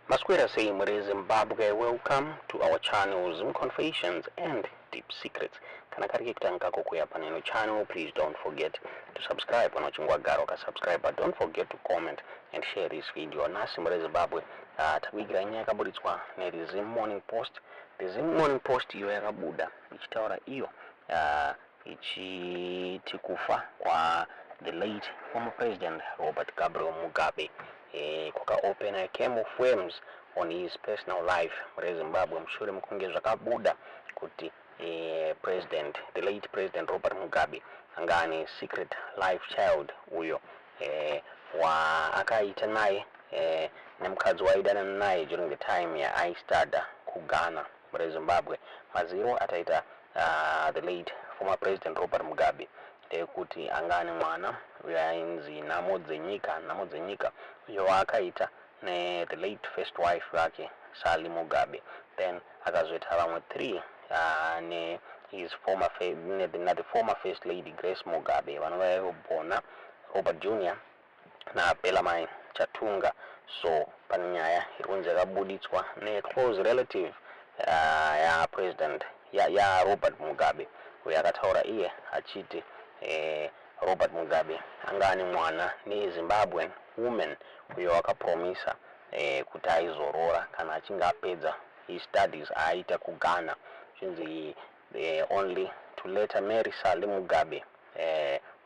Masquera say Mure Zimbabwe, welcome to our channel Zoom Confessions and Deep Secrets. Kana kariki kutanga kukuya paneno channel, please don't forget to subscribe. Wanachungwa garo ka subscribe, but don't forget to comment and share this video. Nasi Mure Zimbabwe tabigira nyaka bulitswa ne Zim Morning Post. The Zim Morning Post iyo yakabuda ichitaura iyo ichitikufa kwa the late former president Robert Gabriel Mugabe. Kuka open a came of flames on his personal life muri Zimbabwe. Mshure mkunge zvakabuda kuti the late president Robert Mugabe angani secret life child uyo wa akaita naye nemukadzi waidana naye during the time ya aistada kugana muri Zimbabwe. Maziro ataita the late former president Robert Mugabe kuti angani mwana uyainzi namodzenyika uyo wakaita ne the late first wife yake Sally Mugabe. Then akazoita vamwe 3 ne his former the former first lady Grace Mugabe vanovayobona Robert Jr. na Belamai Chatunga. So pane nyaya irikunzi yakabuditswa ne close relative ya president ya Robert Mugabe uyo akataura iye achiti Robert Mugabe angani mwana ni Zimbabwean woman uyo akapromisa kuti aizorora kana achinga apedza his studies aita kugana chinzi only to later marry Sally Mugabe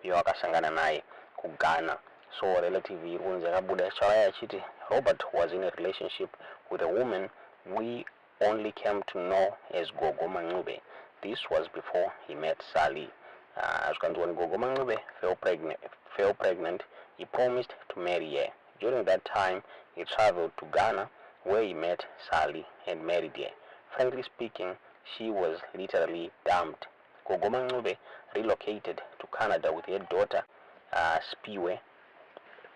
uyo akasangana naye kugana. So relative irunzi akabuda chaya achiti Robert was in a relationship with a woman we only came to know as Gogo Mangube. This was before he met Sally. As when Gogo Mangube fell pregnant, he promised to marry her. During that time, he traveled to Ghana, where he met Sally and married her. Frankly speaking, she was literally dumped. Gogo Mangube relocated to Canada with her daughter, Spiwe.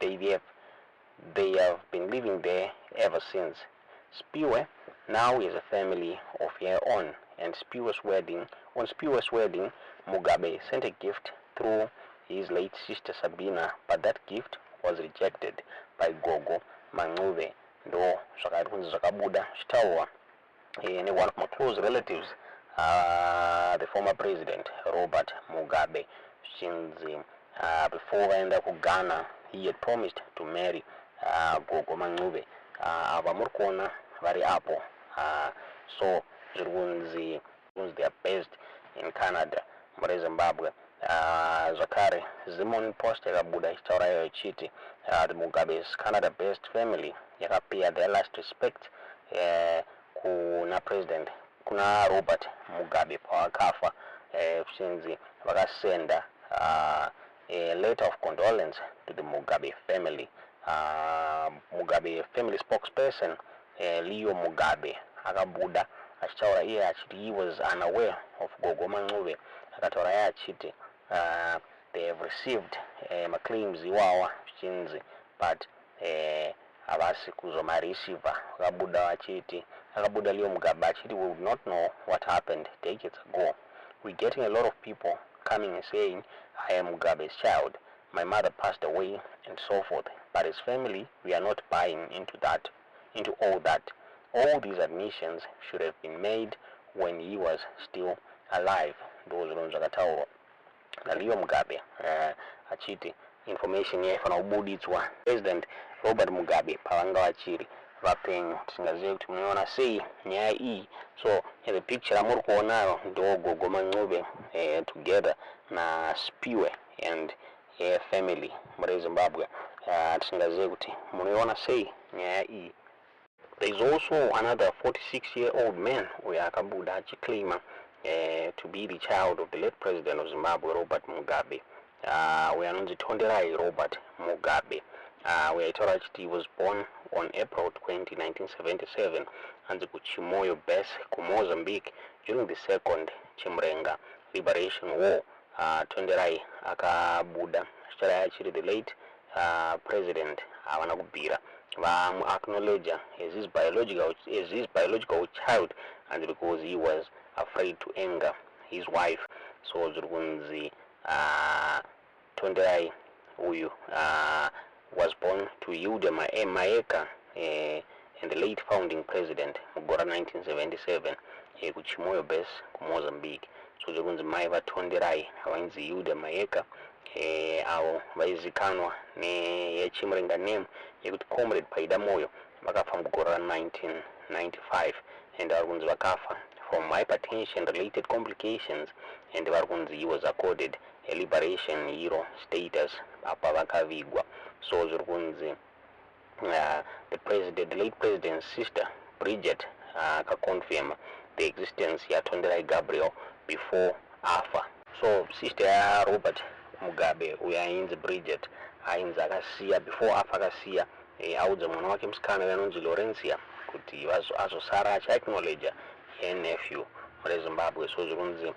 They have been living there ever since. Spiwe now is a family of her own, and on Spiwe's wedding, Mugabe sent a gift through his late sister Sabina, but that gift was rejected by Gogo Mangube. Ndo zvakabuda chitaurwa ne one of my close relatives, the former president Robert Mugabe. Chinzi before vaenda ku Ghana, he had promised to marry Gogo Mangube. Ava murikuona vari apo. So zvirunzi they are based in Canada muri Zimbabwe. Zvakare Zimon Post yakabuda ichitaura iyo ichiti the Mugabe's Canada based family yakapia their last respect kuna Robert Mugabe pawakafa. Chinzi vakasenda a letter of condolence to the Mugabe family. Mugabe family spokesperson Leo Mugabe akabuda achitaura iye achiti he was unaware of Gogo Mangube. Akataura iye achiti they have received claims iwawa chinzi but havasi kuzomareceiva. Akabuda Leo Mugabe achiti we would not know what happened decades ago. We're getting a lot of people coming and saying I am Mugabe's child, my mother passed away and so forth, but as family we are not buying into all that. All these admissions should have been made when he was still alive. Those ones akataura na Leo Mugabe achiti information yaifana kubuditswa president Robert Mugabe pavanga vachiri vapenyu. Tisingazive kuti munoona sei nyaya iyi. So the picture amuri kuonayo ndo Gogo Mangube together na Spiwe and family muri Zimbabwe. Tisingazive kuti munoiona sei nyaya iyi. There is also another 46-year-old man uyo akabuda achiclaima to be the child of the late president of Zimbabwe Robert Mugabe. Uyo anonzi Tonderai Robert Mugabe. Uyo aitaura achiti he was born on April 20, 1977 anzi kuChimoyo Base kuMozambique during the second Chimrenga Liberation War. Tonderai akabuda achitaura achiti the late president havana kubvira acknowledge as his biological child, and because he was afraid to anger his wife. So zurikunzi Tonderai uyu was born to Yuda Maeka and the late founding president mugora 1977 kuchimoyo base kuMozambique. So zvikunzi mai vatonderai vainzi Yuda Mayeka avo vaizikanwa neyechimurenga name yekuti Comrade Paida Moyo vakafa mugore 1995 and vari kunzi vakafa from hypertension related complications, and vari kunzi he was accorded a liberation hero status apa vakavigwa. So zviri kunzi the late president's sister Bridget akaconfirm the existence yatonderai Gabriel before afa. So sister Robert Mugabe uyo ainzi Bridget ainzi akasiya before afa akasiya audza mwana wake musikana anonzi Laurencia kuti azosara achiacknowledge nephew reZimbabwe. So zvikunzi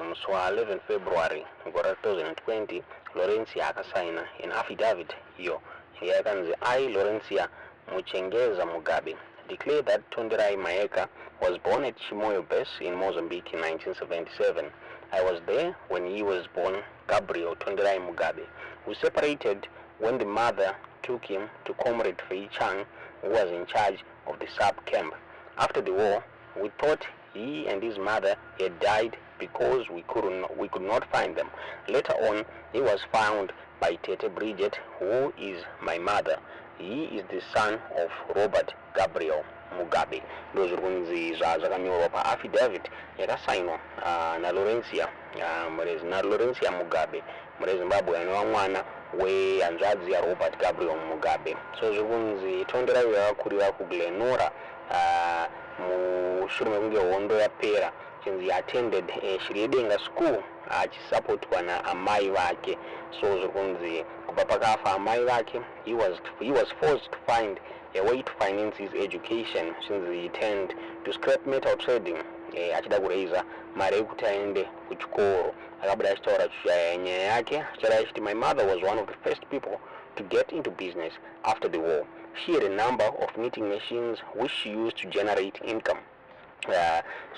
musi wa 11 February gore 2020 Laurencia akasaina an affidavit iyo yakanzi I Laurencia Muchengeza Mugabe declare that Tonderai Mayeka was born at Chimoyo Base in Mozambique in 1977. I was there when he was born, Gabriel Tonderai Mugabe. We separated when the mother took him to Comrade Fei Chang, who was in charge of the sub-camp. After the war, we thought he and his mother had died because we could not find them. Later on, he was found by Tete Bridget, who is my mother. He is the son of Robert Gabriel Mugabe. Ndozviri kunzi zvakanyorwa paaffidavit yakasainwa na Laurencia Mugabe mureZimbabwe anova mwana wehanzvadzi yaRobert Gabriel Mugabe. So zviri kunzi Tonderai yakakurira kuGlenora mushure mekunge hondo yapera. He attended Shiridenga school achisupportwa naamai vake. So zviri kunzi kubva pakafa amai vake, he was forced to find a way to finance his education since he turned to scrap metal trading achida kureiza mari yekuti aende kuchikoro. Akabuda achitaura nyaya yake achitaura achiti my mother was one of the first people to get into business after the war. She had a number of knitting machines which she used to generate income.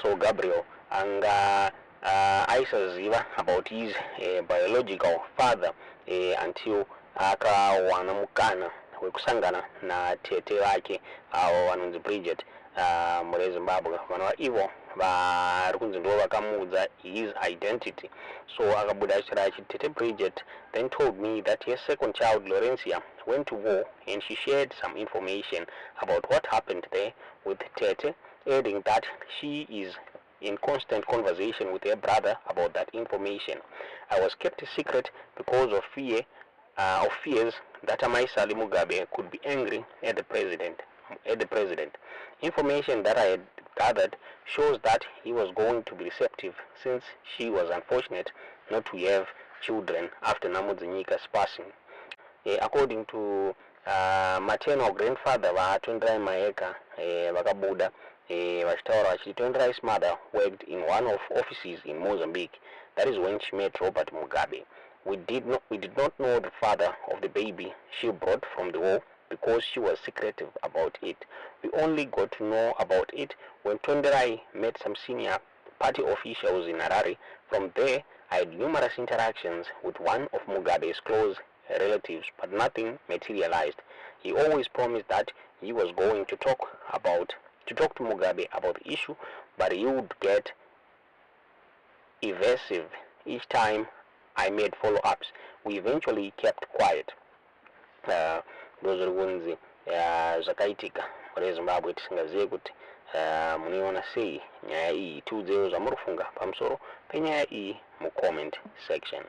So Gabriel anga aisaziva about his biological father until akawana mukana wekusangana na tete vake avo vanonzi Bridget mureZimbabwe. Vanhu ivo vari kunzi ndo vakamuudza his identity. So akabuda achitaura achiti Tete Bridget then told me that his second child Laurencia went to war, and she shared some information about what happened there with Tete, adding that she is in constant conversation with her brother about that information. I was kept a secret because of fears that Amaisali Mugabe could be angry at the president. Information that I had gathered shows that he was going to be receptive, since she was unfortunate not to have children after Namudzinyika's passing. According to maternal grandfather vaTonderai Mayeka vakabuda vachitaura vachiti Tonderai's mother worked in one of offices in Mozambique. That is when she met Robert Mugabe. We did not know the father of the baby she brought from the war because she was secretive about it. We only got to know about it when Tonderai met some senior party officials in Harare. From there, I had numerous interactions with one of Mugabe's close relatives, but nothing materialized. He always promised that he was going to talk to Mugabe about the issue, but he would get evasive each time I made follow-ups. We eventually kept quiet. Ndozviri kunzi zvakaitika mureZimbabwe tisingazive kuti munoiona sei nyaya iyi. Tiudzewo zvamuri kufunga pamusoro penyaya iyi mucomment section.